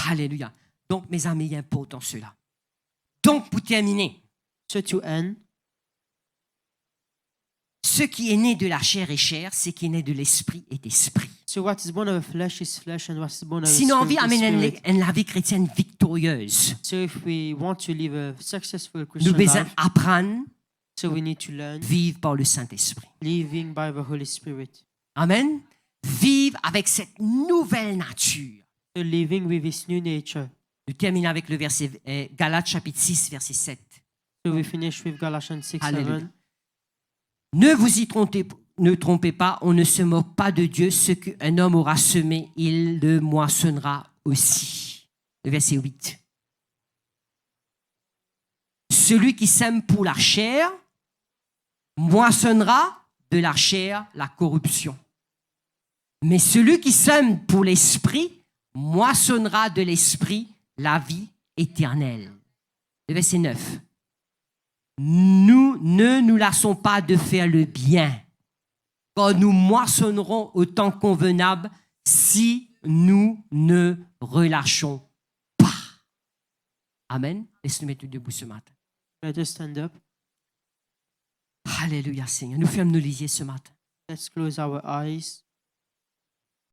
Alléluia. Donc mes amis, il est important cela. Donc pour terminer, So to end, ce qui est né de la chair est chair, ce qui est né de l'esprit est esprit. so what is born of the flesh is flesh, and what is born of the Si nous envie spirit is amener spirit. la vie chrétienne victorieuse, So if we want to live a successful nous Christian devons life, apprendre so we need to learn vivre par le Saint-Esprit. living by the Holy Spirit. Amen. Vivre avec cette nouvelle nature. So living with this new nature. Nous terminons avec le verset Galates chapitre 6 verset 7. So we finish with Galatians 6:7. Alléluia. Ne vous y trompez pas, on ne se moque pas de Dieu. Ce qu'un homme aura semé, il le moissonnera aussi. Le verset 8. Celui qui sème pour la chair moissonnera de la chair la corruption. Mais celui qui sème pour l'esprit moissonnera de l'esprit la vie éternelle. Le verset 9. Nous ne nous lassons pas de faire le bien, car nous moissonnerons au temps convenable si nous ne relâchons pas. Amen. Laisse-nous mettre debout ce matin. Let us stand up. Alléluia, Seigneur. Nous fermons nos lisiers ce matin. Let's close our eyes.